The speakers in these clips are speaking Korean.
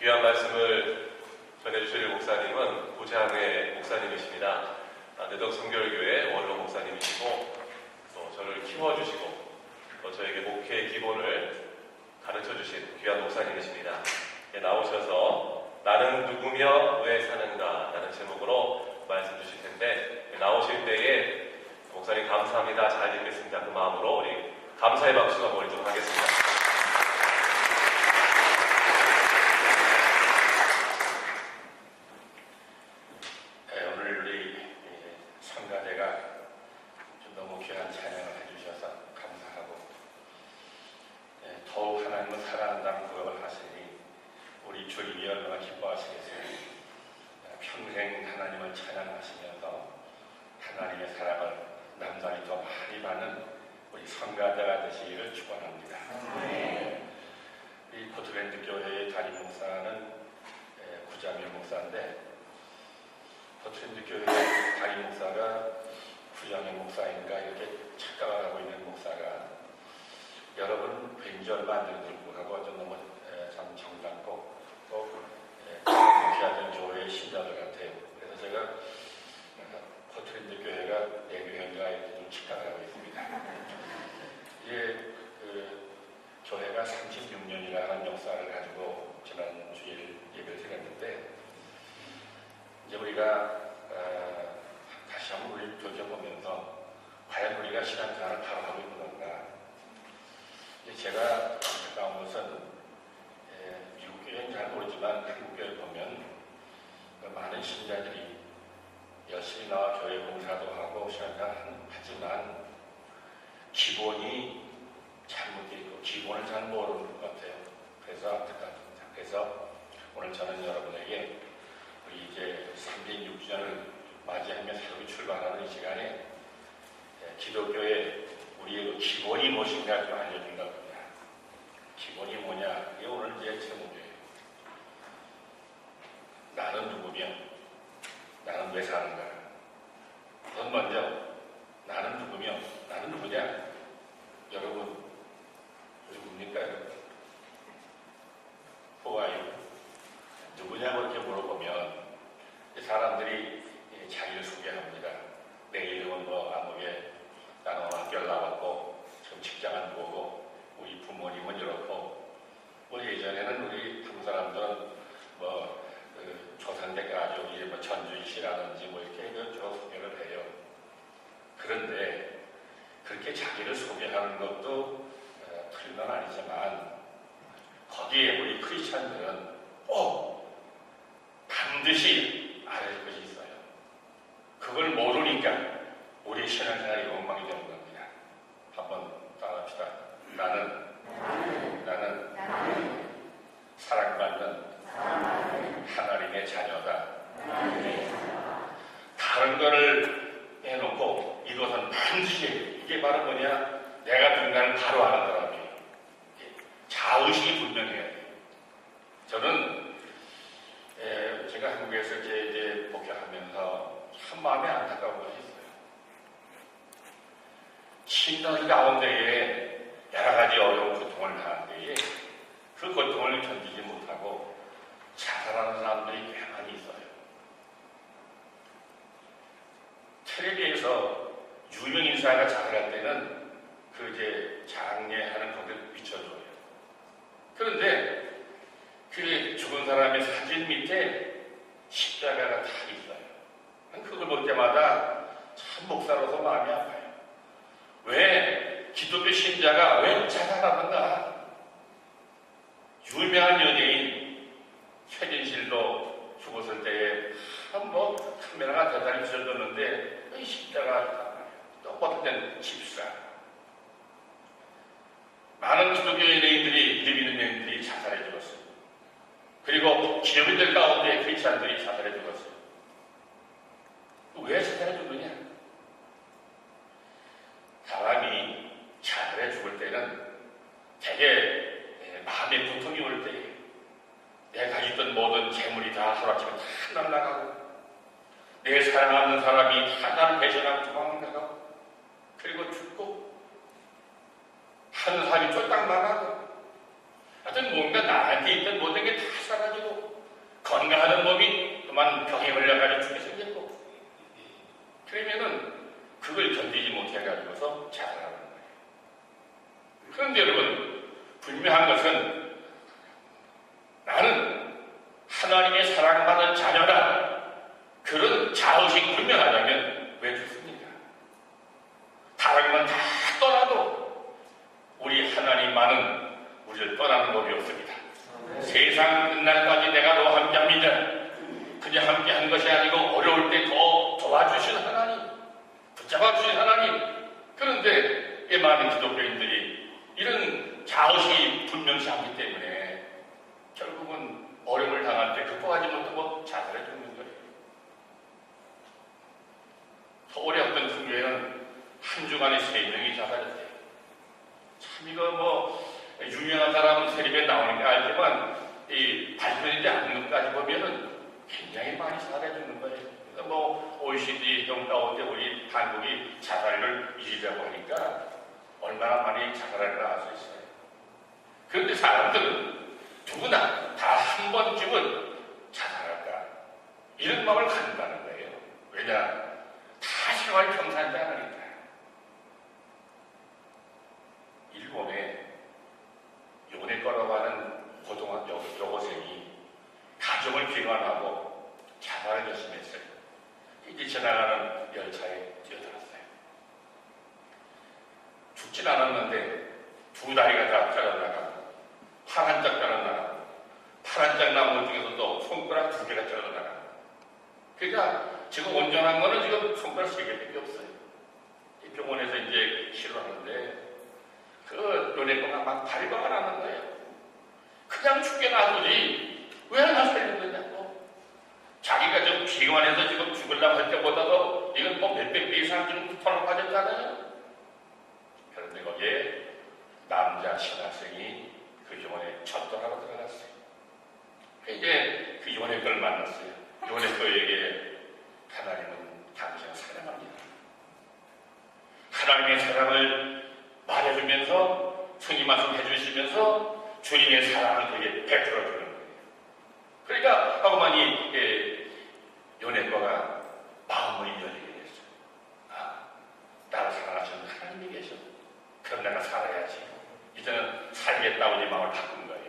귀한 말씀을 전해주실 목사님은 고재항의 목사님이십니다. 내덕 성결교회 원로 목사님이시고 또 저를 키워주시고 또 저에게 목회의 기본을 가르쳐주신 귀한 목사님이십니다. 나오셔서 나는 누구며 왜 사는가 라는 제목으로 말씀 주실 텐데 나오실 때에 목사님 감사합니다. 잘 듣겠습니다. 그 마음으로 우리 감사의 박수 한번 올리도록 하겠습니다. 오늘 우리 성가대가 너무 귀한 찬양을 해주셔서 감사하고 더욱 하나님을 사랑한다는 고백을 하시니 우리 주님이 얼마나 기뻐하시겠어요. 평생 하나님을 찬양하시면서 하나님의 사랑을 남다리 더 많이 받는 우리 성가대가 되시기를 축원합니다. 이 포트랜드 교회의 담임 목사는 구자민 목사인데 포트랜드 교회 담임 목사가 구자민 목사인가 이렇게 착각을 하고 있는 목사가 여러분 뵌지 얼마 안 되는 불구하고 너무 참 정답고 또 귀하던 교회의 신자들 같아요. 그래서 제가 포트랜드 교회가 내 교회인가 이렇게 좀 착각을 하고 있습니다. 이제 교회가 36년이라는 역사를 가지고 지난 주일 예배를 드렸는데 이제 우리가 다시 한번 우리 돌아보면서 과연 우리가 신앙생활을 바로 하고 있는 건가. 제가 안타까운 것은 미국 교회는 잘 모르지만 한국 교회를 보면 많은 신자들이 열심히 나와 교회 봉사도 하고 신앙생활을 하지만 기본이 잘못되어 있고 기본을 잘 모르는 것 같아요. 그래서 안타깝습니다. 그래서 오늘 저는 여러분에게 우리 이제 306주년을 맞이하며 새롭게 출발하는 이 시간에 기독교의 우리의 기본이 무엇인가 좀 알려준다고 합니다. 기본이 뭐냐? 이게 오늘 이제 제목이에요. 나는 누구며 나는 왜 사는가? 우선 먼저 나는 누구며 나는 누구냐? 여러분 누굽니까? 뭐가요? 누구냐고 이렇게 물어보면 사람들이 자기를 소개합니다. 내 이름은 뭐 아무개 나는 학교를 나왔고 지금 직장을 보고 우리 부모님은 이렇고 뭐 예전에는 우리 한국 사람들은 뭐 조상대 가족이 뭐 전주시라든지 뭐 이렇게 쭉 소개를 해요. 그런데 그렇게 자기를 소개하는 것도 틀린 건 아니지만 거기에 우리 크리스찬들은 반드시 알아야 할 것이 있어요. 그걸 모르니까 우리 신앙생활이 엉망이 되는 겁니다. 한번 따라합시다. 나는 사랑받는 하나님의 자녀다. 다른 거를 해놓고 이것은 반드시 이게 바로 뭐냐? 내가 누군가를 바로 아는 사람이에요. 자의식이 분명해야 돼요. 저는 제가 한국에서 이제 복귀하면서 참 마음에 안타까운 것이 있어요. 신앙 가운데에 여러 가지 어려운 고통을 당하는데 그 고통을 견디지 못하고 자살하는 사람들이 꽤 많이 있어요. 텔레비에서 유명 인사가 자살할 때는 그 이제 장례하는 것을 비춰줘요. 그런데 그 죽은 사람의 사진 밑에 십자가가 다 있어요. 그걸 볼 때마다 참 목사로서 마음이 아파요. 왜 기독교 신자가 왜 자살하는가? 유명한 연예인 최진실도 죽었을 때에 뭐 카메라가 대단히 비춰졌는데 이 십자가 또 어떨 땐 집사. 많은 기독교 연예인들이 이름 있는 연예인들이 자살해 죽었어요. 그리고 기업인들 가운데 크리스찬들이 자살해 죽었어요. 왜 자살해 죽느냐? 사람이 자살해 죽을 때는 되게 마음의 고통이 올 때 내가 있던 모든 재물이 다 하루아침에 다 날아가고 내 사랑하는 사람이 다 나를 배신하고 도망가고 그리고 죽고 하는 사람이 쫄딱 나가고 하여튼 뭔가 나한테 있던 모든 게 다 사라지고 자녀라 그런 자의식 분명하다면 왜 죽습니까? 다른 건 다 떠나도 우리 하나님만은 우리를 떠나는 법이 없습니다. 세상 끝날까지 내가 너와 함께합니다. 그냥 함께한 것이 아니고 어려울 때 더 도와주신 하나님, 붙잡아주신 하나님. 그런데 이 많은 기독교인들이 이런 자의식이 분명시 하기 때문에 결국은 어려움을 당할 때 극복하지 못하고 자살해 죽는 거예요. 서울의 어떤 교회는 한 주간에 3명이 자살했대요. 참 이거 뭐 유명한 사람은 세립에 나오니까 알지만 이 발표되지 않는 것까지 보면은 굉장히 많이 자살해 죽는 거예요. 그러니까 뭐 OECD 형 가운데 우리 한국이 자살률 1위라고 하니까 얼마나 많이 자살할까 알 수 있어요. 그런데 사람들은 누구나 다 한 번쯤은 자살할까 이런 마음을 갖는다는 거예요. 왜냐? 다 생활 평산지 않으니까. 일본에 요네과라고 하는 고등학교 여고생이 가정을 비관하고 자살을 결심했어요. 이제 지나가는 열차에 뛰어들었어요. 죽진 않았는데 2 다리가 다 잘라나가고 팔 한짝 잘라나가고 팔 한짝 나무 중에서도 손가락 2개가 잘라나가고 그러니까 지금 온전한 거는 지금 손가락 3개밖에 없어요. 이 병원에서 이제 치료하는데 그 요네과가 막 발광을 하는 거예요. 그냥 죽게 놔두지 왜 하나 살린 거냐고. 자기가 지금 비관해서 지금 죽으려고 할 때보다도 이건 뭐 몇백 배 이상 지금 쿠폰을 받았잖아요. 그런데 거기에 남자 신학생이 그 요원에 첫돌하러 들어갔어요. 이제 그 요원의 걸 만났어요. 요원의 거에게 하나님은 당신을 사랑합니다. 하나님의 사랑을 말해주면서 성의 말씀 해주시면서 주님의 사랑을 그에게 베풀어주는 거예요. 그러니까 하고만이 요네과가 마음을 열리게 됐어요. 아, 나를 사랑하시는 하나님이 계셔. 그럼 내가 살아야지. 이제는 살겠다고 이 마음을 바꾼 거예요.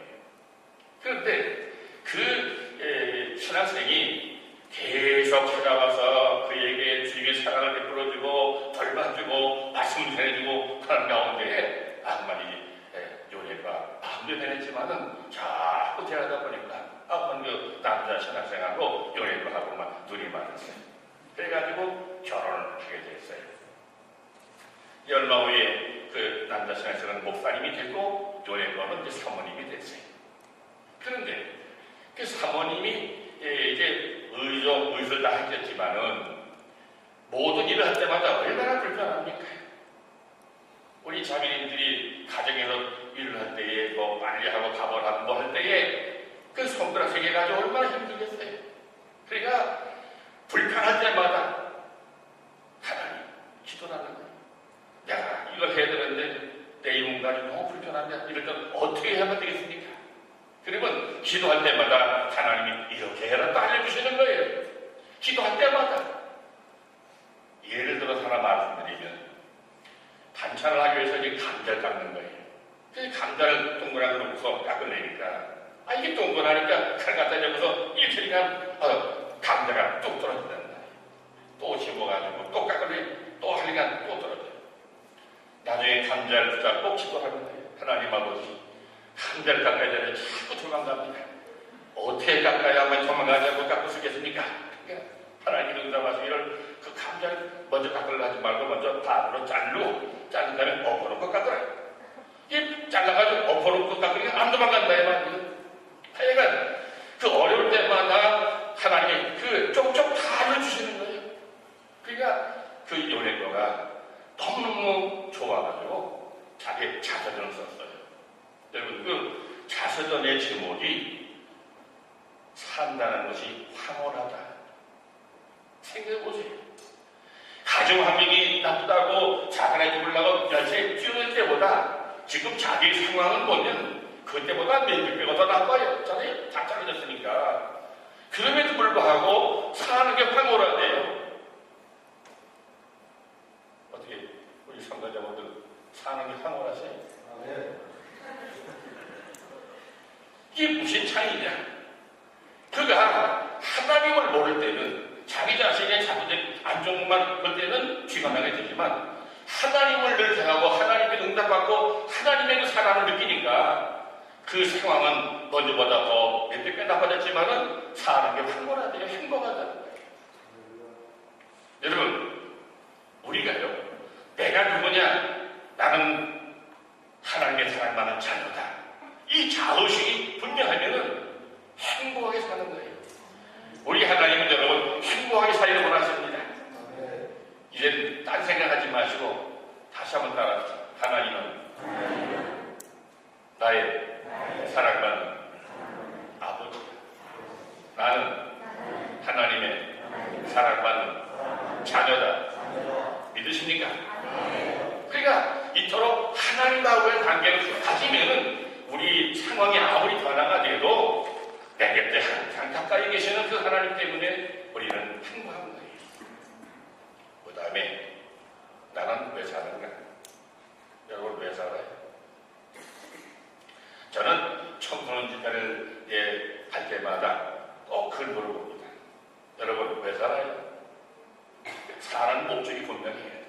그런데 그 신학생이 계속 찾아와서 그에게 주님의 사랑을 베풀어주고 벌받주고 말씀을 전해주고 그런 가운데 한마디 요네과 마음도 변했지만은 자꾸 대하다 보니까 한번 그 남자 신학생하고 요네과하고만 눈이 맞았어요. 그래가지고 결혼을 하게 됐어요. 얼마 후에 그 남자 신학생은 목사님이 됐고 요네과는 이제 사모님이 됐어요. 그런데 그 사모님이 이제 의술 다 했겠지만은 모든 일을 할 때마다 얼마나 불편합니까? 우리 자매님들이 가정에서 일을 할 때에 뭐 빨리하고 밥을 하고 뭐 할 때에 그 손가락 3개 가지고 얼마나 힘들겠어요. 그러니까 불편할 때마다 하나님 기도하는 거예요. 내가 이걸 해야 되는데 내 이몸 가지고 너무 불편한데 이럴 땐 어떻게 하면 되겠습니까? 그러면 기도할 때마다 하나님이 이렇게 해라 또 알려주시는 거예요. 기도할 때마다. 예를 들어서 하나 말씀드리면 반찬을 하기 위해서 이제 감자를 깎는 거예요. 그래서 감자를 동그랗게 놓고서 깎아내니까 이게 동그라니까 칼 갖다 대고서 이렇게 하니까 감자가 뚝 떨어진다는 거예요. 또 집어가지고 또 깎아내 또 하니까 또 떨어져요. 나중에 감자를 붙잡고 기도하는 거예요. 하나님 아버지 감자를 깎아야 되는데 자꾸 도망갑니다. 어떻게 깎아야만 도망가자고 깎고 쓰겠습니까? 그러니까 하나님 응답하시기를 그 감자를 먼저 깎으려 하지 말고 먼저 반으로 자른 다음에 엎어놓고 깎으라. 이 잘라가지고 엎어놓고 깎으니까 안 도망간다 이 말이에요. 하여간 그 어려울 때마다 하나님이 그 쪽쪽 다 알려주시는 거예요. 그러니까 그 요네과가 너무너무 좋아가지고 자기 자서전을 썼어요. 여러분 그 자서전의 제목이 산다는 것이 황홀하다. 생각해보세요. 가정 환경이 나쁘다고 자살해 죽으려고 열차에 뛰어들 때보다 지금 자기 상황을 보면 그때보다 몇백 배가 더 나빠요. 다 잘라졌으니까. 그럼에도 불구하고 사는 게 황홀하대요. 어떻게 우리 참가자분들 사는 게 황홀하세요? 네. 이게 무슨 차이냐? 그가 하나님을 모를 때는 자기 자신의 자기의 안정만 볼 때는 귀감하게 되지만 하나님을 늘 생각하고 하나님께 응답받고 하나님의 그 사랑을 느끼니까 그 상황은 먼저보다 더 몇백 배 나빠졌지만은 사는 게 황홀하대요. 행복하다는 거예요. 여러분, 우리가요, 내가 누구냐? 나는 하나님의 사랑받는 자녀다. 이 자의식이 분명하면은 행복하게 사는 거예요. 우리 하나님은 여러분 행복하게 살기를 원하십니다. 이제 딴 생각하지 마시고 다시 한번 따라합시다. 하나님은 나의 사랑받는 아버지다. 나는 하나님의 사랑받는 자녀다. 믿으십니까? 그러니까 이토록 하나님과의 관계를 가지면은 우리 상황이 아무리 변화가 돼도 내 곁에 항상 가까이 계시는 그 하나님 때문에 우리는 행복한 거예요. 그 다음에 나는 왜 사는가? 여러분 왜 살아요? 저는 청소년 집회를 할 때마다 꼭 그걸 물어봅니다. 여러분 왜 살아요? 사는 목적이 분명해야 돼요.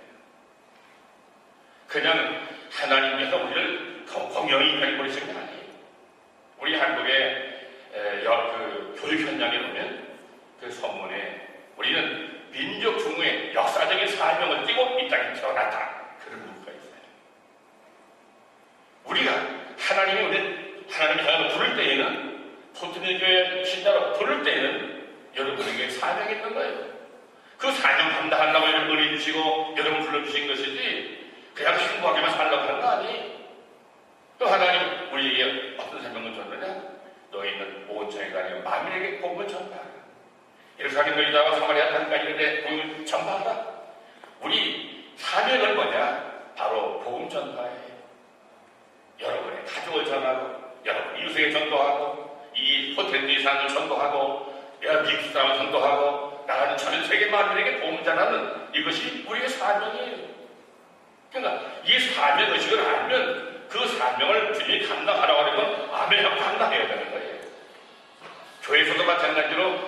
그냥 하나님께서 우리를 공영히 보내신 게 아니에요. 우리 한국의 그 교육 현장에 보면 그 선문에 우리는 민족 중의 역사적인 사명을 띠고 이 땅에 태어났다. 그런 문구가 있어요. 우리가 하나님이 향하여 부를 때에는 포트니교회 신자로 부를 때에는 여러분에게 사명이 있는 거예요. 그 사명 감당하려고 여러분 은혜 주시고 여러분 불러주신 것이지 그냥 행복하게만 살려고 하는 거 아니에요. 또 하나님 우리에게 어떤 사명을 줬느냐? 너희는 온 천에 가며 만민에게 복음을 전파하라. 예루살렘 너희다가 사마리아 땅까지 이르되 복음을 전파하라. 우리 사명은 뭐냐? 바로 복음 전파예요. 여러분의 가족을 전하고 여러분 이웃에게 전도하고 이 호텔 이상을 전도하고 미국 사람을 전도하고 나가는 전 세계 만민에게 복음을 전하는 이것이 우리의 사명이에요. 그러니까 이 사명의식을 알면 그 사명을 주님이 감당하라고 하면 아멘하고 감당해야 되는 거예요. 교회에서도 마찬가지로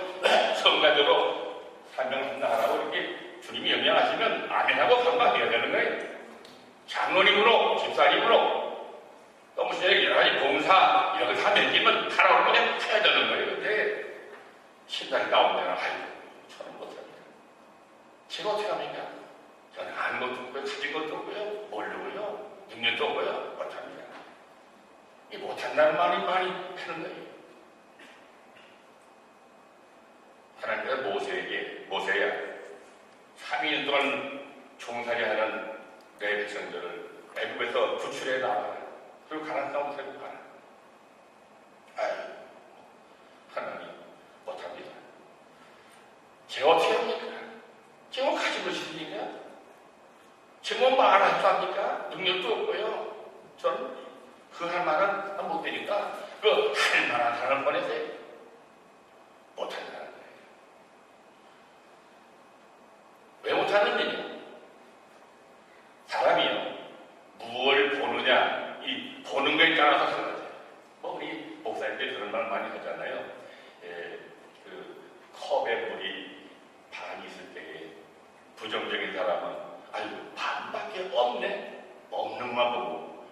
성가대로 사명을 감당하라고 이렇게 주님이 명령하시면 아멘하고 감당해야 되는 거예요. 장로님으로 집사님으로 또 무슨 여러 가지 봉사 이런 걸 다 맡기면 하라고 그냥 해야 되는 거예요. 근데 신당 가운데는 아이고 저는 못합니다. 제가 어떻게 합니까? 저는 아는 것도 없고요, 가진 것도 없고요, 모르고요, 능력도 없고요, 못합니다. 이 못한다는 말이 많이 하는 거예요. 하나님께서 모세야 3년 동안 종살이 하는 내 백성들을 애굽에서 구출해 나와라. 그리고 가나안 땅으로 데리고 가라. 아유, 하나님 못합니다. 제가 어떻게 합니까? 제가 뭐 가진 것이 있으니까? 제가 뭐 말할 줄 압니까? 능력도 없고요. 저는 그 할 만한 못 되니까 그 할 만한 사람을 보내세요. 못한다는 거예요. 왜 못하느냐? 사람이요 무엇을 보느냐 이 보는 거에 따라서 달라져요. 뭐 우리 목사님들 그런 말 많이 하잖아요. 그 컵에 물이 반이 있을 때에 부정적인 사람은 아이고 반밖에 없네 먹는 것만 보고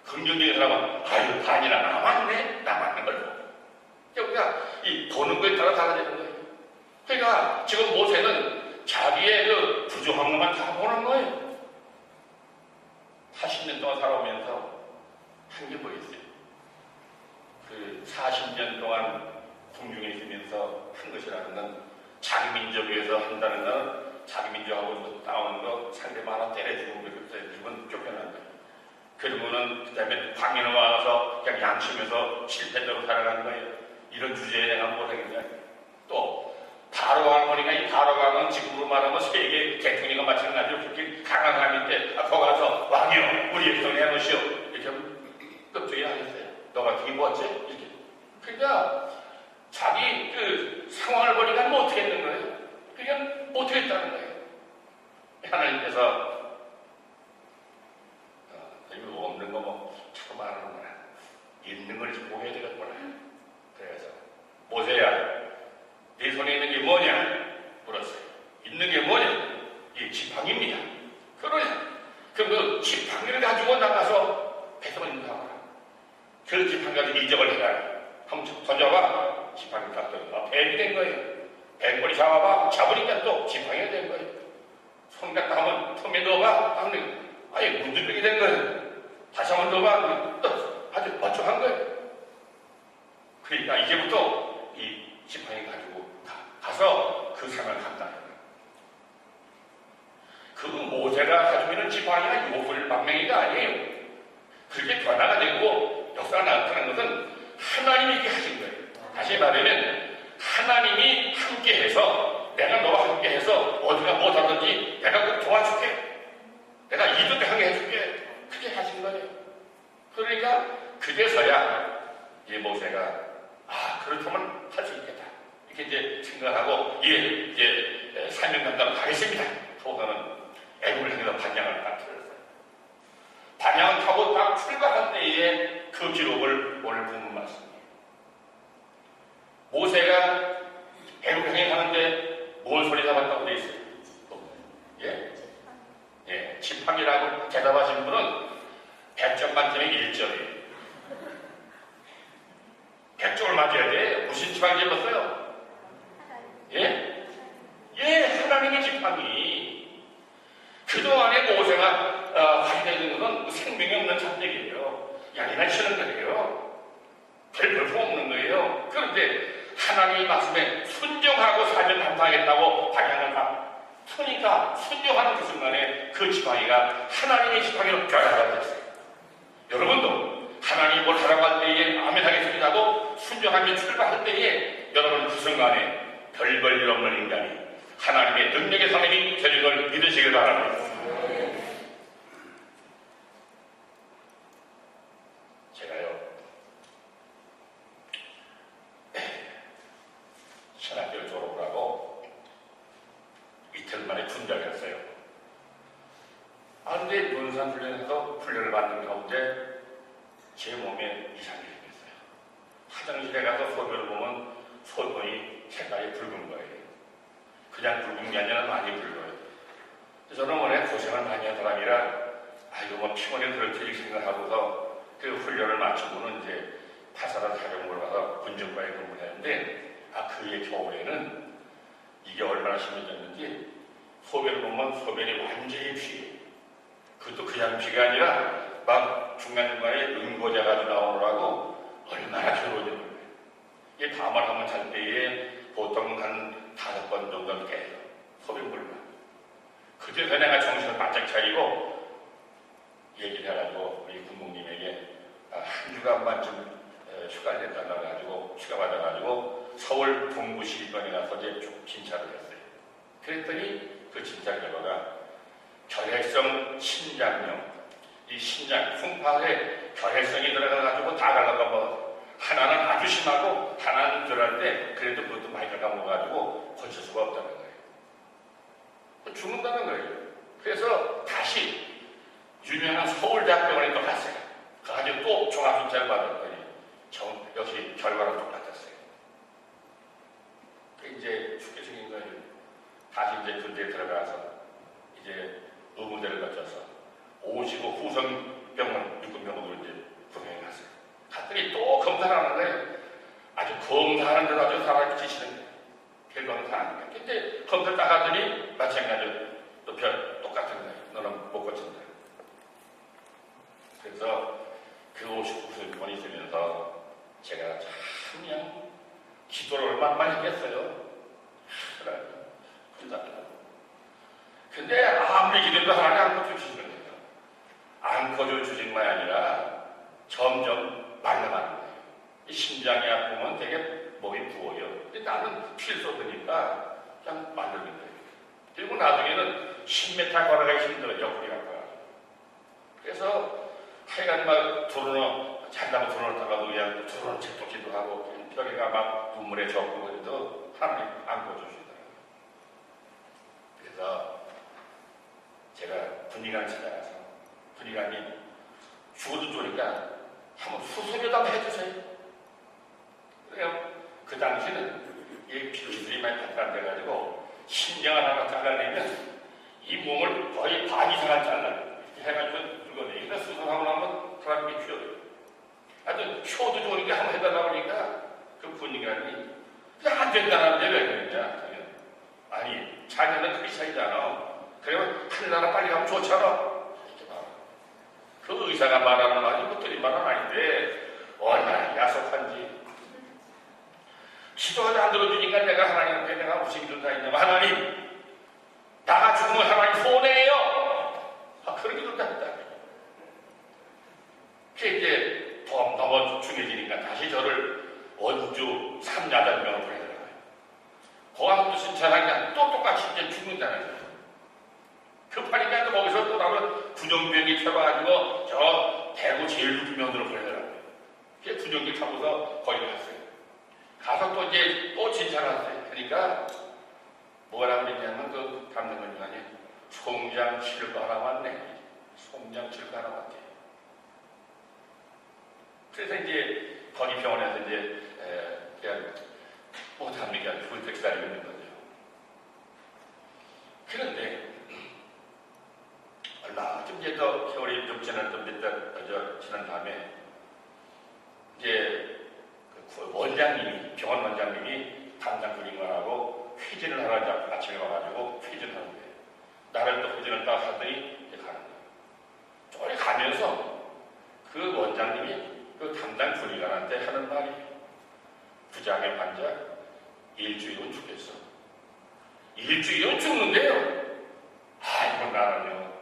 긍정적인 사람은 아이고 반이나 남았네 남았는 걸 보고 그러니까 이 보는 거에 따라 달라지는 거예요. 그러니까 지금 모세는 자기의 그 부족한 것만 다 보는 거예요. 80년 동안 살아오면서 한 게 뭐 있어요? 그 40년 동안 궁중에 있으면서 한 것이라는 건 자기 민족 위해서 한다는 건 자기 민족하고 싸우는 거 상대방 하나 때려주고 그건 쫓겨난 거예요. 그러면은 그 다음에 광야에 와서 그냥 양치면서 실패대로 살아가는 거예요. 이런 주제에 내가 못하겠냐. 또 바로왕 보니까 이 바로왕은 지금으로 말하면 세계 대통령과 마찬가지로 그렇게 강한 사람인데 거기 가서 왕이여 우리 백성 해놓으시오 이렇게 하면 끔찍이 하겠어요. 너 같은 게 뭐지? 이렇게. 그러니까 자기 그 상황을 보니까 뭐 어떻게 했는 거예요? 그냥 못하겠다는 거예요. 하나님께서 이거 없는 거 뭐 자꾸 말하는구나. 있는 걸 보게 되겠구나. 그래서 모세야 네 손에 던져봐. 지팡이 딱 던져. 뱀이 된 거예요. 뱀꼬리 잡아봐. 잡으니까 또 지팡이가 된 거예요. 손 갖다 한번 틈에 넣어봐. 하면 아예 문두병이 된 거예요. 다시 한번 넣어봐. 또 아주 멀쩡한 거예요. 그러니까 이제부터 이 지팡이 가지고 가서 그 상을 감당해요. 그 모세가 가지고 있는 지팡이가 요술 망명이가 아니에요. 그렇게 변화가 되고 역사가 나타나는 것은 하나님이 이렇게 하신 거예요. 다시 말하면 하나님이 함께해서 내가 너와 함께해서 어디가 못하든지 내가 꼭 도와줄게. 내가 이득을 하게 해줄게. 그렇게 하신 거예요. 그러니까 그제서야 이 모세가 그렇다면 할 수 있겠다. 이렇게 이제 생각하고 이제 사명 감당 가겠습니다. 하고서는 애굽을 향해서 반양을 딱 틀었어요. 반양을 타고 딱 출발할 때에 그 기록을 오늘 본문 말씀이에요. 모세가 애굽 향해 가는데 뭘 소리 잡았다고 돼 있어요? 지팡이라고 대답하신 분은 100점 만점에 1점이에요. 100점을 맞아야 돼. 무슨 지팡이 잡았어요? 하나님의 지팡이. 그동안에 모세가 확인해준 것은 생명이 없는 잡대기예요. 양이나 치는 거예요. 별 볼품 없는 거예요. 그런데 하나님의 말씀에 순종하고 사명 감당하겠다고 방향을 트니까 순종하는 그 순간에 그 지팡이가 하나님의 지팡이로 변화가 됐어요. 여러분도 하나님이 뭘 하라고 할 때에 아멘 하겠습니다 하고 순종하며 출발할 때에 여러분 그 순간에 별 볼 일 없는 인간이 하나님의 능력의 사람이 되는 걸 믿으시길 바랍니다. 제가요 신학교를 졸업을 하고 이틀 만에 군대를 했어요. 근데 논산훈련에서 훈련을 받는 가운데 제 몸에 이상이 생겼어요. 화장실에 가서 소변을 보면 소변이 색깔이 붉은 거예요. 그냥 붉은 게 아니라 많이 붉어요. 저는 원래 고생을 많이 한 사람이라 이거 뭐 피곤해 그렇게 생각하고서 그 훈련을 마치고는 이제 파사라 사령부를 가서 군정과에 근무를 했는데 그해 겨울에는 이게 얼마나 심해졌는지 소변을 보면 소변이 완전히 피해요. 그것도 그냥 피가 아니라 막 중간중간에 응고자가 나오느라고 얼마나 괴로워지는 거예요. 이게 밤을 한번 잘 때에 보통 한 5번 정도 깨요. 소변물만. 그때서 내가 정신을 바짝 차리고 얘기를 해가지고 우리 군목님에게 한 주간만쯤 휴가를 냈다고 해가지고 휴가 받아가지고 서울 동부시립관에 가서 이제 진찰을 했어요. 그랬더니 그 진찰 결과가 결핵성 신장염, 이 신장, 콩팥에 결핵성이 들어가가지고 다 갈라가고 하나는 아주 심하고 하나는 덜한데 그래도 그것도 많이 갈라먹어가지고 고칠 수가 없다는 거예요. 죽는다는 거예요. 그래서 다시 유명한 서울대학병원에 또 갔어요. 가지고 또 종합진찰을 받았더니 역시 결과랑 똑같았어요. 이제 죽게 생긴 거예요. 다시 이제 군대에 들어가서 이제 의무대를 거쳐서 오시고 후성병원, 육군병원으로 이제 구경해 갔어요. 갔더니 또 검사를 하는 거예요. 아주 검사하는데도 아주 사람이 지치는 거예요. 결과는 다 아니까. 근데 검사 딱 하더니 마찬가지로 또 똑같은 거예요. 너는 못 고친다. 그래서 그 59분이 있으면서 제가 참 그냥 기도를 얼마나 많이 했겠어요. 근데 아무리 기도해도 하나님 안 고쳐주시는 거예요. 안 고쳐주신만이 아니라 점점 말라가는 거예요. 이 심장이 아프면 되게 몸이 부어요. 근데 나는 피를 쏟으니까 그냥 말르는 거예요. 그리고 나중에는 10m 걸어가기 힘들어요. 옆구리 아파요. 그래서 하여간 막 잔다고 드러났다가도 그냥 드러난 책도 기도하고 벽에가 막 눈물에 젖고 그래도 하나님 안 고쳐주시더라고요. 그래서 제가 군의관 찾아가서 군의관이 죽어도 좋으니까 한번 수술이라도 한번 해주세요. 그래요. 그 당시는 이 기술이 많이 발달돼가지고 신경을 하나 잘라내면 이 몸을 거의 반 이상을 잘라요. 이렇게 해가지고 늙어내니까 수술하고 나면 사람이 튀어요. 하여튼 튀어도 좋으니까 한번 해달라고 하니까 인간이 그냥 안 된다는데 왜 그러냐? 아니, 자녀는 크리스찬이잖아. 그러면 하늘나라 빨리 가면 좋잖아. 이렇게 말. 그 의사가 말하는 말이 뭐 틀린 말은 아닌데 얼마나 야속한지. 기도하지 안 들어주니까 내가 하나님께 내가 무슨 일을 다 있냐면 하나님, 나가 죽으면 하나님 손해예요. 그런 기도 다 했다. 그게 이제 더 너무 중해지니까 다시 저를 원주 삼야단명으로 보내더라고요. 거기서 신천하니까 또 똑같이 이제 죽는다는 거예요. 급하니까 또 거기서 또 나를 군용비행기 타고가지고 저 대구 제일 높은 면으로 보내더라고요. 그게 군용기 타고서 거기 갔어요. 가서 또 이제 또 진찰하세요. 그러니까 뭐라고 그랬냐면 그 담당관 중간에 송장 칠거 하나 왔네. 송장 칠거 하나 왔대. 그래서 이제 거기 병원에서 이제 그냥 못합니까? 그걸 기다리고 있는 거죠. 그런데 얼마 좀 이제 더 세월이 좀 지난 지난 다음에 이제 그 원장님이 병원 원장님이 담당 군인관하고 회진을 하러 아침에 와가지고 회진을 하는 거예요. 나를 또 회진을 딱 하더니 이제 가는 거예요. 저리 가면서 그 원장님이 그 담당 군의관한테 하는 말이 부장의 환자 일주일은 죽겠어. 일주일은 죽는데요. 아이고 나는요.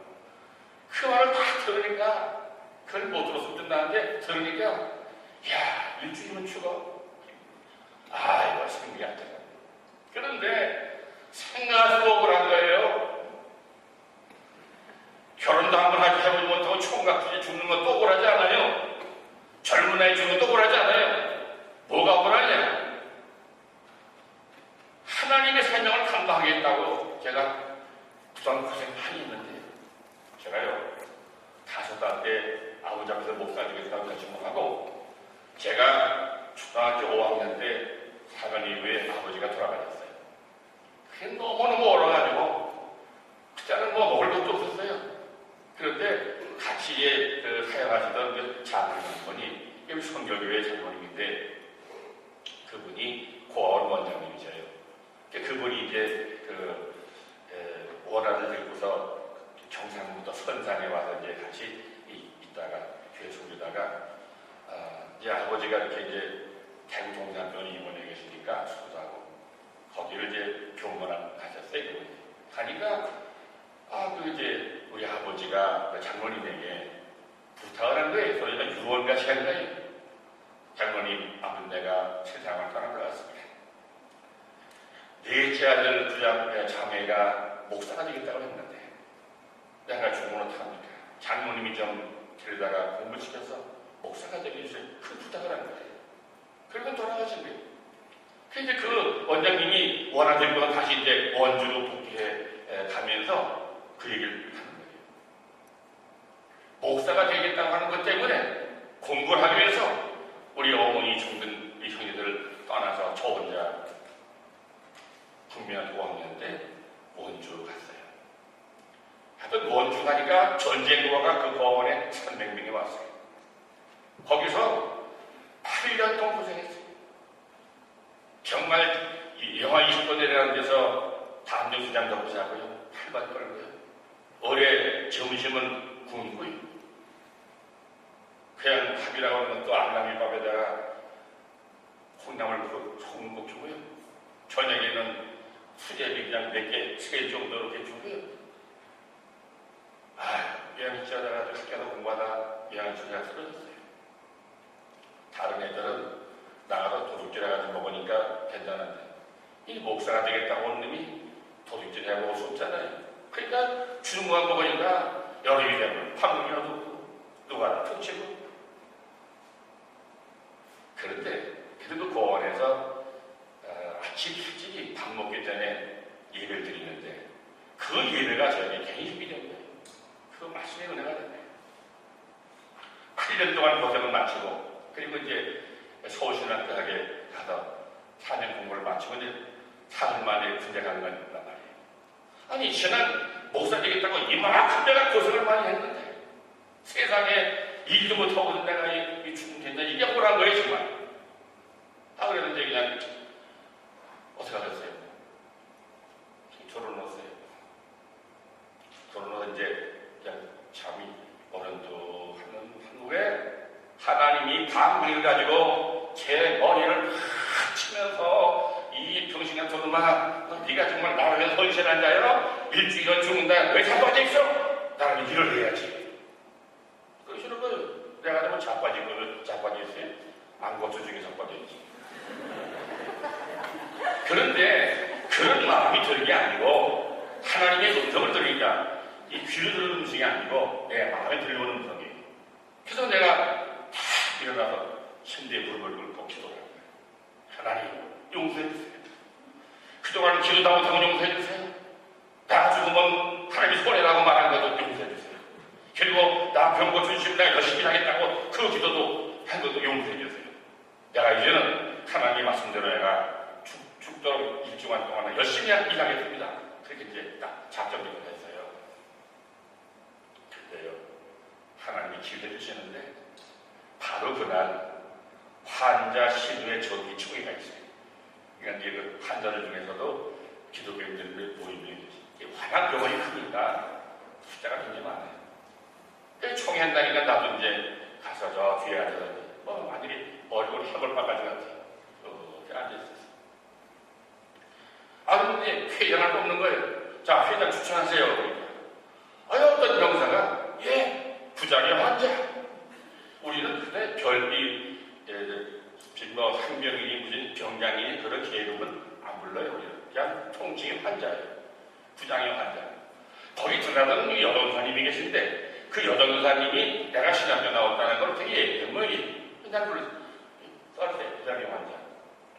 그 말을 다 들으니까 그걸 못 들었으면 된다는데 들으니까 야 일주일은 죽어. 아이고 생리한테. 그런데 생각수업을 한 거예요. 결혼도 한 번 해보지 못하고 총각들이 죽는 건 또 억울하지 않아요? 젊은 나이 죽는 건 또 억울하지 않아요? 뭐가 억울하냐? 하나님의 사명을 감당하겠다고 제가 그동안 고생 많이 했는데 제가요 5살 때 아버지 앞에서 목사 되겠다고 결심하고 제가 초등학교 5학년 때 사관 이후에 아버지가 돌아가셨어요. 그게 너무너무 어려가지고 그때는 뭐 먹을 것도 없었어요. 그런데 같이 그 사역하시던 그 장로님이 여기 성결교회 장로님인데 그분이 고아원 원장님이셔요. 그분이 이제 그 원화를 들고서 경상북도 선산에 와서 이제 같이 있다가 교회 섬기다가 이제 아버지가 이렇게 이제 대구 동산병원에 입원해 계시니까 수도하고 거기를 이제 교문을 가셨어요. 그분이 가니까 그 이제 우리 아버지가 그 장로님에게 부탁을 한 거예요. 소리가 유언같이 한 거예요. 장로님, 아무튼 내가 세상을 떠난 것 같습니다. 넷째 아들 자매가 목사가 되겠다고 했는데 내가 죽으면 어떡합니까? 장로님이 좀 데려다가 공부시켜서 목사가 되게 해주세요. 그 부탁을 한 거예요. 그리고 돌아가신 거예요. 그래서 그 원장님이 원하던 건 다시 이제 원주로 복귀해 가면서 그 얘기를 하는 거예요. 목사가 되겠다고 하는 것 때문에 공부를 하기 위해서 우리 어머니 죽은 우리 형제들을 떠나서 저 혼자 분명한 5학년 때 원주로 갔어요. 하여튼 원주 가니까 전쟁과가 그 거원에 300명이 왔어요. 거기서 8년 동안 고생했어요. 정말 영하 20도 내려가는 데서 담요수장 덮고 자고요. 팔만 떨고요. 어뢰 점심은 굶고요. 그냥 밥이라고 하는 것도 알라미밥에다가 콩나물 소금국 주고요. 저녁에는 수제비 그냥 4개, 3개 정도 이렇게 주고요. 미양이치 하다가 학교에서 공부하다 미양이치가 쓰러졌어요. 다른 애들은 나가서 도둑질 해가지고 먹으니까 괜찮은데 이 목사가 되겠다고 온 놈이 도둑질 해먹을 수 없잖아요. 그러니까 주는 것만 먹으니까 여름이 되면 방금이라도 누가 퉁치고. 그런데 그래도 고원에서 아침 일찍이 밥 먹기 전에 예배를 드리는데 그 예배가 저에게 굉장히 힘이 된 거예요. 그 말씀의 은혜가 된 거예요. 8년 동안 고생을 마치고 그리고 이제 서울신학대학에 가서 4년 공부를 마치고 이제 4년 만에 군대 가는 건 말이에요. 아니 신앙 목사 되겠다고 이만큼 내가 고생을 많이 했는데 세상에 일도 못하고 내가 이 죽음 된다 이게 뭐란 거예요 정말. 그래도 이제 그냥 이놈아, 네가 정말 나를 위해 헌신한 자여? 일주일은 죽는다. 왜 자빠져 있어? 나는 일을 해야지. 그러시는 거예요. 내가 뭐 자빠진 거면 자빠져 있어요? 안 고쳐주게 자빠져 있지. 그런데 그런 마음이 드는 게 아니고 하나님의 음성을 들으니까 이 귀로 들은 음성이 아니고 내 마음에 들려오는 음성이에요. 그래서 내가 다 일어나서 침대에 무릎을 꿇고 기도를 합니다. 하나님 용서해 주세요. 그동안 기도도 못하고 용서해 주세요. 나 죽으면 하나님이 손해라고 말한 것도 용서해 주세요. 그리고 나 병 고쳐주시면 내가 열심히 하겠다고 그 기도도 한 것도 용서해 주세요. 내가 이제는 하나님의 말씀대로 내가 죽도록 일주간 동안 열심히 일하겠습니다. 그렇게 이제 딱 작정을 했어요. 그때요, 하나님이 기도해 주시는데 바로 그날 환자 신우의 전기 총회가 있어요. 그러니까 그 환자들 중에서도 기독교인들의 모임이 워낙 병원이 크니까 숫자가 굉장히 많아요. 총회한다니까 나도 이제 가서 저 뒤에 앉아서 완전히 머리를 해골바가지 같아 이렇게 앉아있었어요. 아, 근데 회장을 뽑는 거예요. 자, 회장 추천하세요. 그러니까. 어떤 병사가 부장의 환자. 우리는 그때 별이 뭐 상병이니 무슨 병장이니 그런 계급은 안 불러요. 우리는 그냥 통칭의 환자예요. 부장의 환자. 거기 들어가던 여동사님이 계신데 그 여동사님이 내가 신학교 나왔다는 걸 되게 얘기해요. 그냥 그걸 써주세요. 부장의 환자.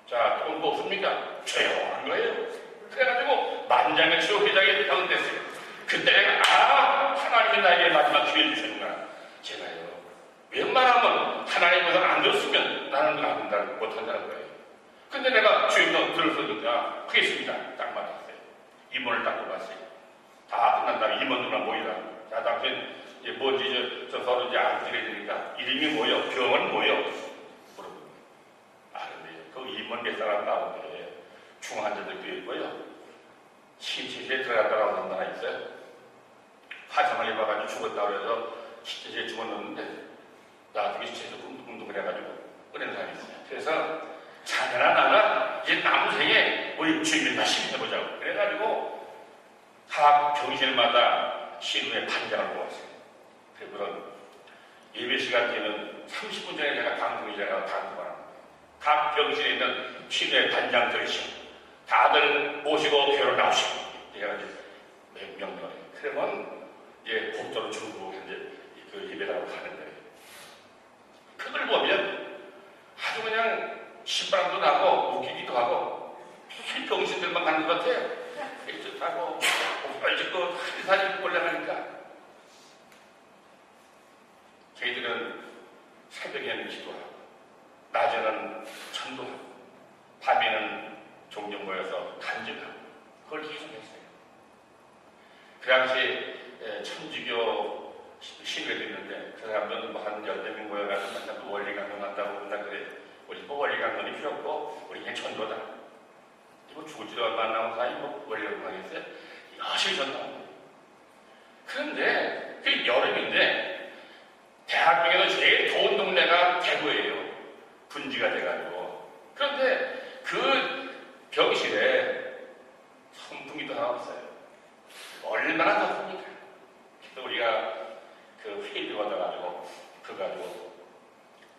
자, 돈 없습니까? 조용한 거예요. 그래가지고 만장일치 회장이 당됐어요. 그때 내가 하나님이 나에게 마지막 기회를 주셨구나. 제가요, 웬만하면 하나님께서 안 들었으면 나는 안 된다 못한다는 거예요. 근데 내가 주임도 들었으니까 그겠습니다. 딱 맞았어요. 임원을 딱 뽑았어요. 다 끝난 다음에 임원들만 모이라. 자, 당신 뭔지 저 서로 이제 알지게 되니까 이름이 뭐요? 병은 뭐요? 물어봅니다. 근데 그 임원 몇 사람 가운데 중환자들도 있고요. 신체시에 들어갔다 나오는 나라 있어요. 화상을 입어가지고 죽었다고 해서 신체시에 죽었는데 나중에 신체에서 웅둥웅둥 해가지고 꺼낸 사람이 있어요. 그래서 자네나 나나 이제 남생에 우리 주님을 다시 해보자고. 그래가지고 각 병실마다 신우의 반장을 모았어요. 그리고 예배 시간 되면 30분 전에 제가 강동이자가 강동을 합니다. 각 병실에 있는 신우의 반장 들으시고 다들 모시고 교회로 나오시고 내가 이제 몇 명을 그러면 이제 복도로 주고 이제 그 예배당으로 가는 거예요. 그걸 보면 아주 그냥 신바람도 나고 웃기기도 하고 병신들만 가는 것 같아요. 하고 옷을 짓고 사진 올라가니까 저희들은 새벽에는 기도하고 낮에는 전도하고 밤에는 종종 모여서 간증하고 그걸 계속했어요. 그 당시에 천주교 신뢰도 있는데 그 사람들은 한 14명 모여가지고 맨날 원리 강론한다고 맨날 그래. 우리 뭐 원리 강론이 필요 없고 우리 그냥 전도다. 이거 죽을지도 얼마 안 남은 사이 뭐 원리 강론하겠어요? 열심히 전도합니다. 그런데 그 여름인데 대학 중에서 제일 좋은 동네가 대구예요. 분지가 돼가지고. 그런데 그 병실에 선풍기도 하나 없어요. 얼마나 덥습니까? 그래서 우리가 그 회의를 받아가지고 그거 가지고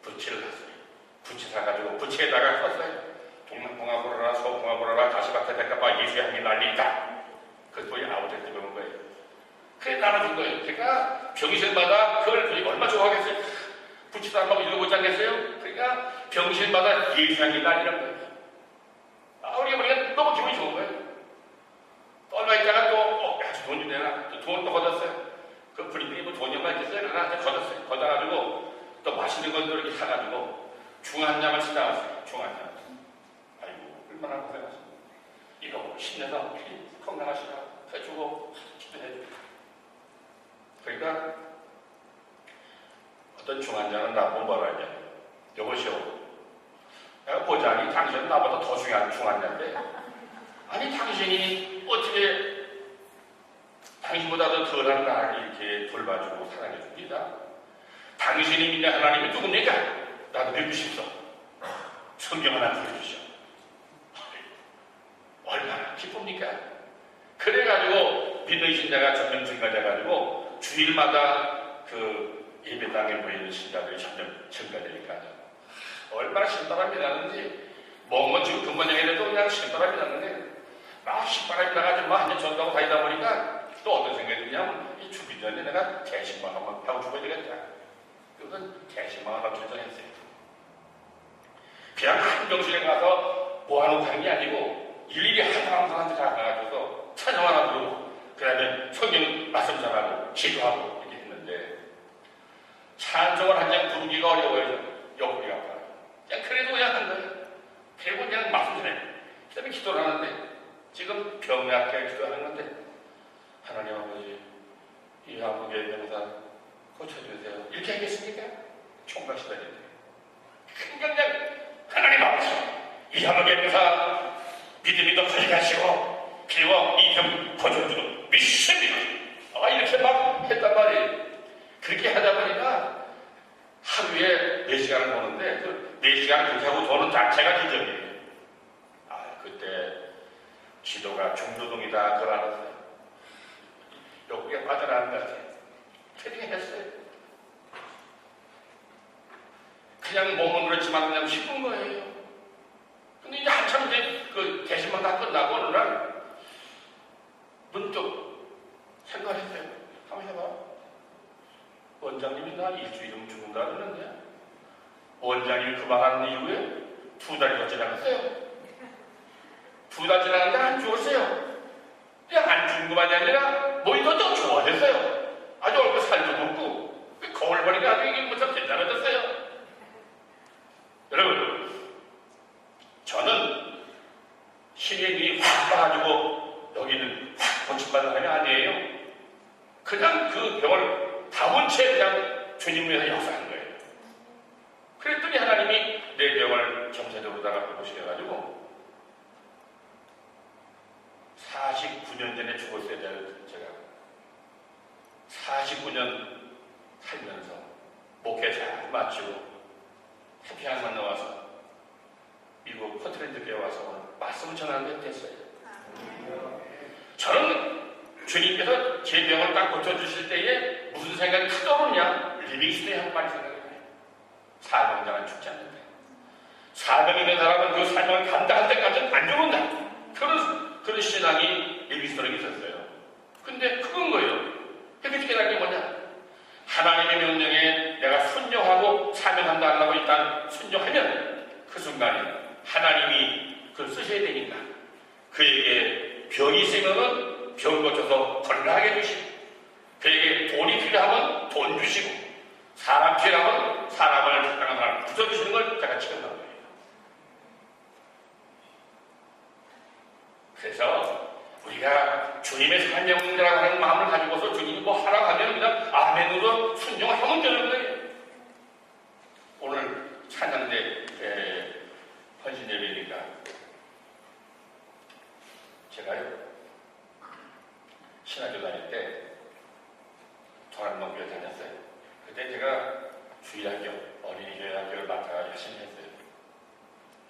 부채를 샀어요. 부채 사가지고 부채에다가 썼어요. 동남풍하고라 서풍하고라 다시밭에 백가봐 예수의 향이 날리다. 그 소리 아버지가 들어온 거예요. 그래 나눠준 거예요. 그러니까 병실마다 그걸 얼마 좋아하겠어요. 부채도 안 먹고 읽어보지 않겠어요? 그러니까 병실마다 예수의 향이 날리는 거예요. 우리가 너무 기분이 좋은 거예요. 얼마 있다가 또 돈 좀 내라. 돈 또 걷었어요. 그 분위기 뭐 돈이 얼마 있겠어요? 그러나 걷었어요. 걷어가지고 또 맛있는 것도 이렇게 사가지고 중한잠을 치다왔어요. 중한잠. 아이고 얼마나 고생하시고 이거 신내서 건강하시라 해주고 기도해주고. 그러니까 어떤 중한자는 나보고 뭐라 하냐. 여보시오. 내가 보자니 당신은 나보다 더 중요한 중한자인데 아니 당신이 어떻게 당신보다 더 덜한 나를 이렇게 돌봐주고 사랑해줍니다. 당신이 믿는 하나님이 누굽니까? 나도 믿고 싶소. 성경 하나 보여주시오. 얼마나 믿는 신자가 점점 증가돼가지고 주일마다 그 예배당에 모이는 신자들이 점점 증가되니까 얼마나 신바람이 나는지 뭔 지금 근본적이라도 그냥 신바람이 나는데 막 신바람이 나가지고 막 한년 전도하고 다니다 보니까 또 어떤 생각이 드냐면 이 죽기 전에 내가 대신방 한번 하고 죽어야 되겠다. 그건 대신방 하나 결정했어요. 그냥 한정실에 가서 뭐하는 사람이 아니고 일일이 한 사람한테 가가지고 찬양 하나 부르고 그 다음에 성경 말씀 전하고 기도하고 이렇게 했는데 찬송을 한 장 부르기가 어려워요. 옆구리가 아파요. 그냥 그래도 그냥 한 거예요. 그리고 그냥 말씀 전해. 그 다음에 기도를 하는데 지금 병약하게 기도하는 건데 하나님 아버지 이 한국의 병사 고쳐주세요. 이렇게 하겠습니까? 총각 시달리는데 그냥 하나님 아버지 이 한국의 병사 믿음이 더 커지게 하시고 그리고 이 병 고쳐주도록 믿습니다. 이렇게 막 했단 말이에요. 그렇게 하다 보니까 하루에 4시간을 보는데 그 4시간을 그렇게 하고 도는 자체가 기적이에요. 그때 기도가 중도동이다 그걸 알았어요. 여기에 빠져나간 것 같아요. 트닝했어요. 그냥 몸은 그렇지만 그냥 싶은 거예요. 근데 이제 한참 이제 그 대신만 다 끝나고 어느 날 문득 생각했어요. 한번 해봐. 원장님이 나 일주일이면 죽는다 그러는데 원장님이 그 말하는 이후에 2달이 더 지나갔어요. 2달 지나갔는데 안 죽었어요. 그냥 안 죽은 것만이 아니라 몸이 더 좋아졌어요. 아주 얼굴 살도 돋고 거울 보니까 아주 이게 무척 괜찮아졌어요. 여러분 저는 신의 눈이 확 빠가지고 여기는 확 고침받은 사람이 아니에요. 그냥 그 병을 담은 채 그냥 주님 위해서 역사하는 거예요. 그랬더니 하나님이 내 병을 점차적으로다가 보시켜가지고 49년 전에 죽었어야 될 제가 49년 살면서 목회 잘 마치고 해피한만 나와서 미국 포트랜드 교회 와서 오늘 말씀을 전하는 게 됐어요. 저는 주님께서 제 병을 딱 고쳐주실 때에 무슨 생각이 크더냐 리빙스테이 한 말이 생각이 나요. 사명자는 죽지 않는다. 사명 있는 사람은 그 사명을 감당할 때까지는 안 죽는다. 그런 신앙이 리빙스테이에 있었어요. 근데 그건 거예요. 그렇게 깨달은 게 뭐냐? 하나님의 명령에 내가 순종하고 사명한다 하려고 일단 순종하면 그 순간에 하나님이 그걸 쓰셔야 되니까 그에게 병이 있으면은 병 고쳐서 건강하게 해주시고 그에게 돈이 필요하면 돈 주시고 사람 필요하면 사람을 적당한 사람을 붙여주시는 걸 제가 지금 하는 거예요. 그래서 우리가 주님의 사명자라고 하는 마음을 가지고서 주님이 뭐 하라고 하면 그냥 아멘으로 순종하면 되는 거예요. 오늘 찬양대 헌신 예배니까 제가요 신학교 다닐 때 도란농교에 다녔어요. 그때 제가 주일학교, 어린이교회 학교를 맡아서 열심히 했어요.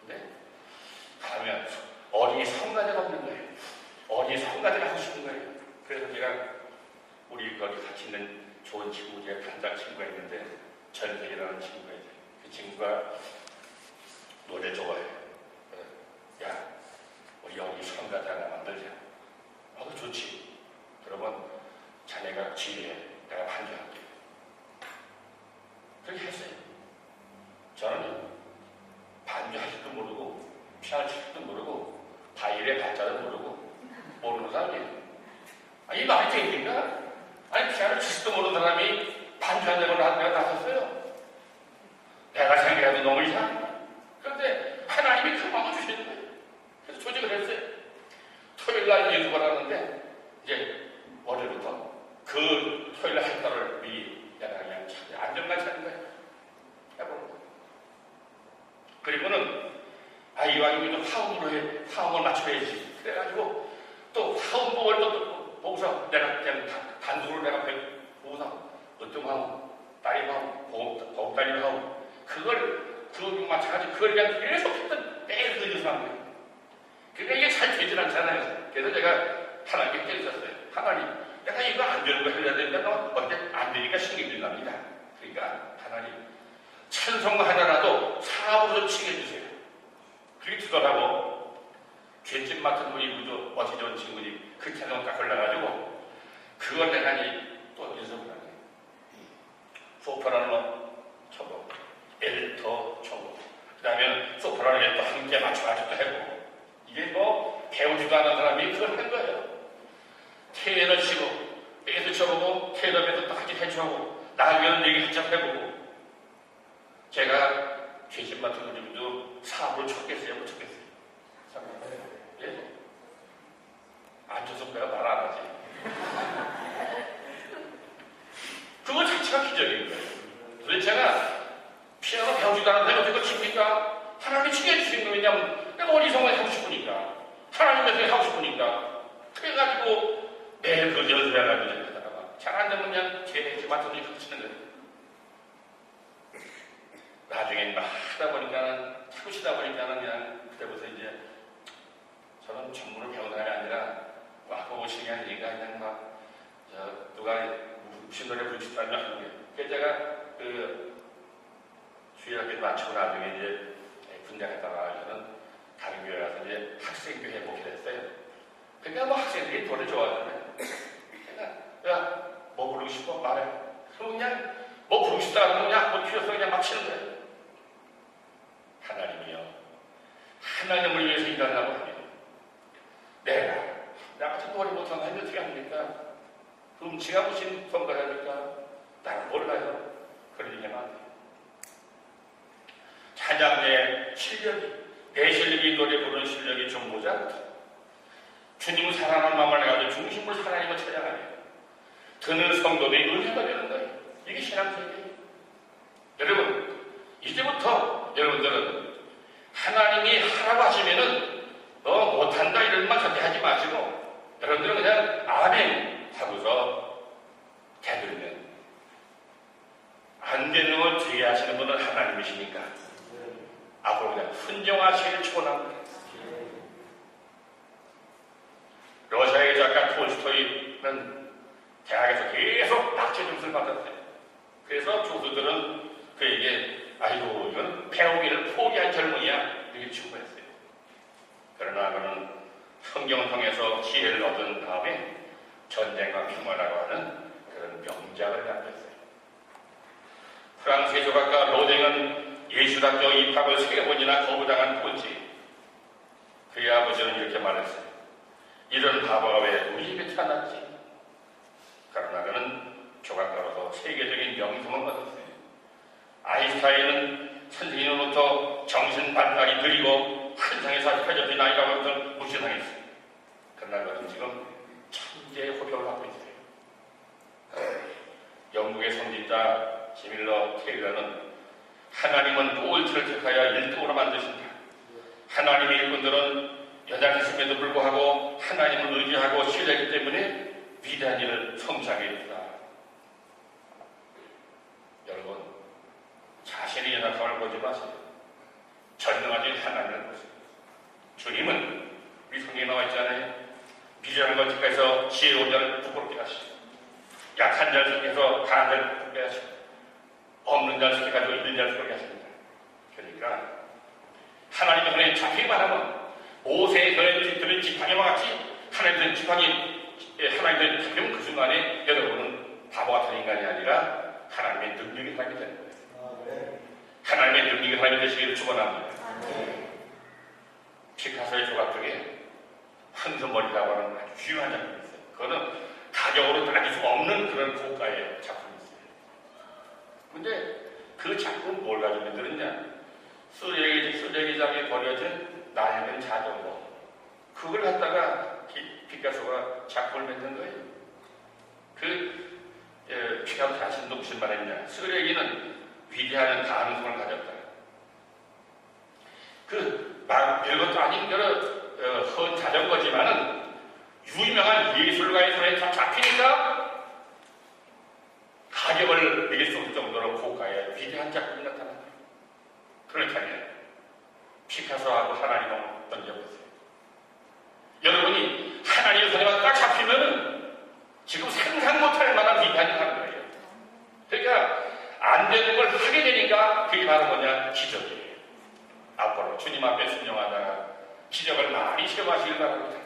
근데 가면 어린이 성가대가 없는 거예요. 어린이 성가대를 하고 싶은 거예요. 그래서 제가 우리 거기 같이 있는 좋은 친구 중에 반장 친구가 있는데 전택이라는 친구가 있어요. 그 친구가 노래 좋아해요. 야, 우리 어린이 성가대 하나 만들자. 좋지. 그러면 자네가 지휘해. 내가 반주할게. 그렇게 했어요. 저는 반주할 줄도 모르고 피아노 칠 줄도 모르고 바이올의 발자도 모르고 모르는 사람이에요. 이 말이 되니까 피아노 칠 줄도 모르는 사람이 반주한다고 내가 나섰어요. 내가 생각해도 너무 이상해. 그런데 하나님이 그 마음을 주시는 거예요. 그래서 조직을 했어요. 토요일날 예수를 하는데 이제 월요일부터 그 토요일 한 달을 미리 내가 그냥 안정만 찾는 거예요. 해보는 거예요. 그리고는 이왕이면 좀 화음으로 해. 화음을 맞춰야지. 그래가지고 또 화음복을 또 보고서 내가 그냥 단독으로 내가 보고서 어떤 화음, 딸이 화음, 보험딸이 화음 그걸 맞춰가지고 그걸 그냥 계속 했던 매일 그 연습한 거예요. 그러니까 이게 잘 되질 않잖아요. 그래서 제가 하나님께 깨졌어요. 하나님 거 해야 되니까 너 어때 안 되니까 신경질 납니다. 그러니까 하나님 찬송 하나라도 사업으로 좀 치게 해주세요. 그게 두더라고. 죄집 맡은 우리 그저 어찌 좋은 친구니 그 찬송 딱 올라가지고 그걸 내가 또 연습을 하네. 소프라노 쳐보, 엘터 쳐보, 그 다음에 소프라노 엘터 함께 맞춰가지고 해보고. 이게 뭐 배우지도 않은 사람이 그걸 한 거예요. 테너를 치고 베이스 쳐보고 테너에도 또 같이 해주고 나중에는 얘기 한참 해보고. 제가 죄집 맡은 분들도 사업을 쳤겠어요? 못 쳤겠어요? 예? 앉아서 내가 말 안 하지. 그거 자체가 기적인 거예요. 그래서 제가 피아노 배우지도 않는데 어떻게 그걸 칩니까? 하나님이 치게 해주신 거예요. 왜냐면 내가 어리석은 하고 싶으니까. 하나님 몇 하고 싶으니까. 그래가지고 매일 그 연습해가지고 하다가 잘 안 되면 그냥 죄집 맡은 분이 그렇게 치는 거예요. 나중에 막 하다 보니까는, 치고 치다 보니까는 그냥 그때부터 이제 저는 전문을 배우는 사람이 아니라 막 보고 치는 게 아니니까 그냥 막 누가 무슨 노래 부르치도 않으면 하는 거예요. 그래서 제가 그 주일학교 마치고 나중에 이제 군대 갔다가 저는 다른 교회 가서 이제 학생교회 목회를 했어요. 그러니까 뭐 학생들이 노래 좋아하잖아요. 그러니까 야, 뭐 부르고 싶어? 말해. 그럼 그냥 뭐 부르고 싶다 하면 그냥 뭐 필요해서 그냥 막 치는 거예요. 하나님이요. 하나님을 위해서 일하려고 하면 내가 나 같은 노래 못하는 사람이 어떻게 합니까? 음치가 무슨 선거라니까 나는 몰라요. 그런 얘기하면 안 돼요. 찬양의 실력이, 내 실력이 노래 부르는 실력이 좀 모자르다. 주님을 사랑하는 마음을 가지고 중심으로 하나님을 찬양하며 듣는 성도들이 은혜가 되는 거예요. 이게 신앙생활이에요. 여러분, 이제부터 여러분들은 하나님이 하라고 하시면은 너 못한다 이런 말 절대 하지 마시고 여러분들은 그냥 아멘 하고서 대들면 안 되는 걸 뒤에 하시는 분은 하나님이시니까 앞으로 그냥 순종하시길 축원합니다. 러시아의 작가 톨스토이는 대학에서 계속 박제 점수를 받았어요. 그래서 교수들은 그에게 아이고 이건 배우기를 포기한 젊은이야 이렇게 추구했어요. 그러나 그는 성경을 통해서 지혜를 얻은 다음에 전쟁과 평화라고 하는 그런 명작을 남겼어요. 프랑스의 조각가 로댕은 예술학교 입학을 3번이나 거부당한 꼴찌. 그의 아버지는 이렇게 말했어요. 이런 바보가 왜 우리 집에 태어났지? 그러나 그는 조각가로서 세계적인 명성을 얻었어요. 아인슈타인은 선생님으로부터 정신 발달이 느리고 한상에서 펴접힌 아이라고 하면서 무시당했어요. 그러나 그는 지금 천재의 호평을 받고 있어요. 영국의 선지자 지밀러 테일러는 하나님은 꼴찌를 택하여 1등으로 만드신다. 하나님의 일꾼들은 연약했음에도 불구하고 하나님을 의지하고 신뢰하기 때문에 위대한 일을 성취하게 됩니다. 여러분, 자신의 연약함을 보지 마세요. 전능하신 하나님을 보세요. 주님은 우리 성경에 나와 있잖아요. 미련한 것 택해서 지혜로운 자를 부끄럽게 하시고 약한 자를 택해서 강한 자를 부끄럽게 하시고 없는 자를 택해가지고 있는 자를 부끄럽게 하십니다. 그러니까 하나님의 손에 잡히기만 하면 모세의 손에 들은 지팡이와 같이 하나님의 지팡이 하나님의 잡히면 그 순간에 여러분은 바보 같은 인간이 아니라 하나님의 능력이 사람이 되는 거예요. 하나님의 능력이 사람이 되시기를 축원합니다. 피카소의 조각 중에 황금머리라고 하는 아주 유명한 작품이 있어요. 그거는 가격으로 따질 수 없는 그런 고가의 작품이 있어요. 근데 그 작품은 뭘 가지고 만들었냐? 쓰레기장에 버려진 낡은 자전거. 그걸 갖다가 피카소가 작품을 만든 거예요. 피카소 자신도 무슨 말 했냐? 쓰레기는 위대한 가능성을 가졌다. 별것도 아닌 헌 자전거지만은 유명한 예술가의 손에 잡히니까 가격을 매길 수 없을 정도로 고가의 위대한 작품이 나타납니다. 그렇다면 피카소하고 하나님을 던져보세요. 여러분이 하나님의 손에만 딱 잡히면은 지금 상상 못할 만큼 많이 체험하시길 바랍니다.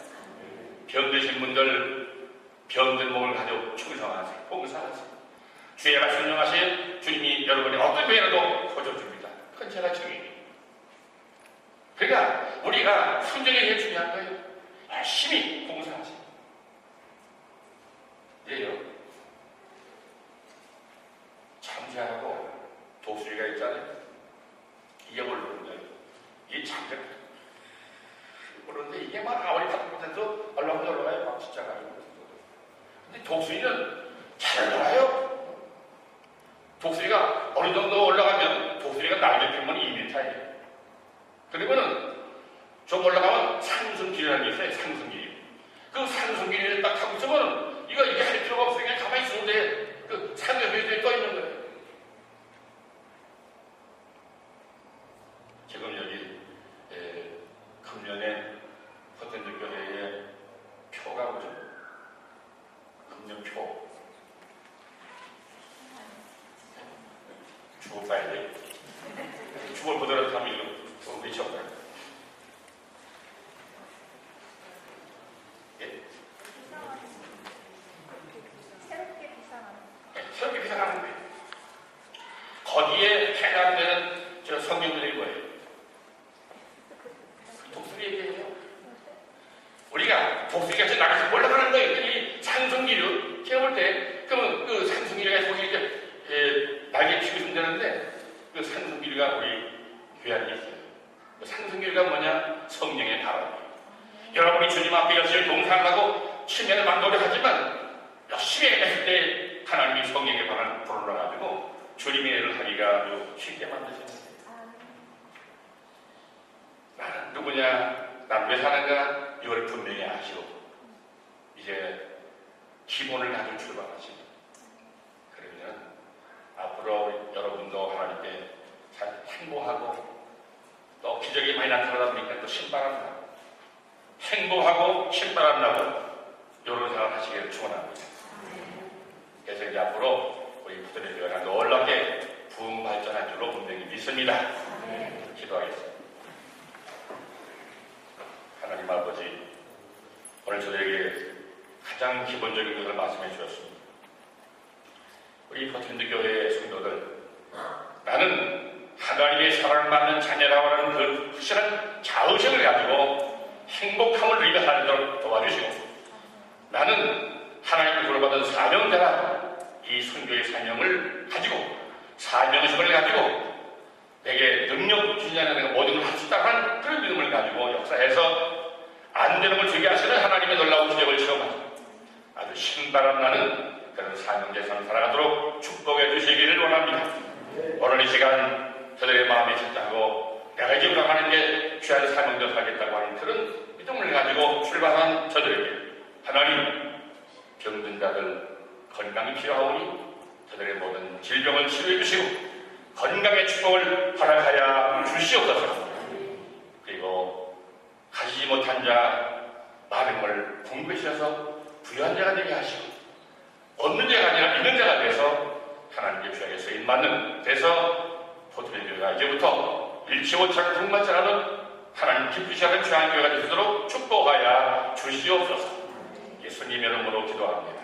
병드신 분들 병든 몸을 가지고 충성하세요. 봉사하세요. 주의가 순종하신 주님이 여러분이 어떤 병이라도 고쳐줍니다. 그건 제가 증인이에요. 그러니까 우리가 순종이 제일 중요한 거예요. 열심히 봉사하세요. 예요. 참새하고 독수리가 있잖아요. 이게 모르는 거예요. 이 참새 모르는데 이게 막 아무리 바쁘면서 얼렁얼렁해요. 막 진짜 가지고. 근데 독수리는 잘 놀아요. 독수리가 어느 정도 올라가면 독수리가 날개 펴면 2m예요. 그리고는 좀 올라가면 상승길이라는 게 있어요. 상승길. 그 상승길을 딱 타고 있으면 이게 할 필요가 없으니까 가만히 있으면 돼. 그 산에 위에 떠 있는 거예요. 지금 여기 금년에 포텐드교회의 표가 뭐죠? 금년표. 주고 봐야 돼. 주고 보더라도 하면 이거 우리 지역다. 예? 새롭게 비상하는 거예요. 거기에 해당되는 저 성경들이 뭐예요? 독수리 얘기예요. 우리가 독수리같이 나가서 올라가는 거예요. 이 상승기류 키워볼 때, 그러면 그 상승기류가 거기 이렇게 날개 피고 있으면 되는데, 그 상승기류가 우리 교회 안에 있어요. 그 상승기류가 뭐냐? 성령의 바람이에요. 여러분이 주님 앞에 열심히 봉사하려고 치매를 만들려 하지만, 열심히 했을 때 하나님이 성령의 바람을 불어넣어가지고 주님의 일을 하기가 아주 쉽게 만드십니다. 나는 누구냐? 난 왜 사는가? 이걸 분명히 아시고 이제 기본을 가지고 출발하십니다. 그러면 앞으로 여러분도 하나님께 잘 행복하고 또 기적이 많이 나타나다 보니까 또 신바람 나고 행복하고 신바람 나고 이런 생각을 하시기를 축원합니다. 그래서 이제 앞으로 우리 부들의교회가 놀랍게 부흥 발전할 줄로 분명히 믿습니다. 기도하겠습니다. 하나님 아버지, 오늘 저에게 가장 기본적인 것을 말씀해 주셨습니다. 우리 포텐드 교회의 성도들, 나는 하나님의 사랑을 받는 자녀라고 하는 그 확실한 자의식을 가지고 행복함을 누리며 살도록 도와주시고, 나는 하나님을 부름받은 사명자라 이 선교의 사명을 가지고 사명심을 가지고 내게 능력 주시냐는 내가 모든 걸 할 수 있다는 그런 믿음을 가지고 역사해서 안 되는 걸 주게 하시는 하나님의 놀라운 기적을 체험하고 아주 신바람 나는 그런 사명제 삶을 살아가도록 축복해 주시기를 원합니다. 오늘 이 시간 저들의 마음이 착하고 내가 지금 가는 게 귀한 사명대로 살겠다고 하는 그런 믿음을 가지고 출발한 저들에게 하나님 병든 자들 건강이 필요하오니 저들의 모든 질병을 치료해 주시고 건강의 축복을 허락하여 주시옵소서. 그리고 가지지 못한 자 많은 걸 공부하셔서 부유한 자가 되게 하시고 얻는 자가 아니라 있는 자가 돼서 하나님께 귀하게 쓰임받는 돼서 포트레 교회가 이제부터 일치오차를 등반자라는 하나님 기쁘시 하는 귀한 교회가 되도록 축복하여 주시옵소서. 예수님 이름으로 기도합니다.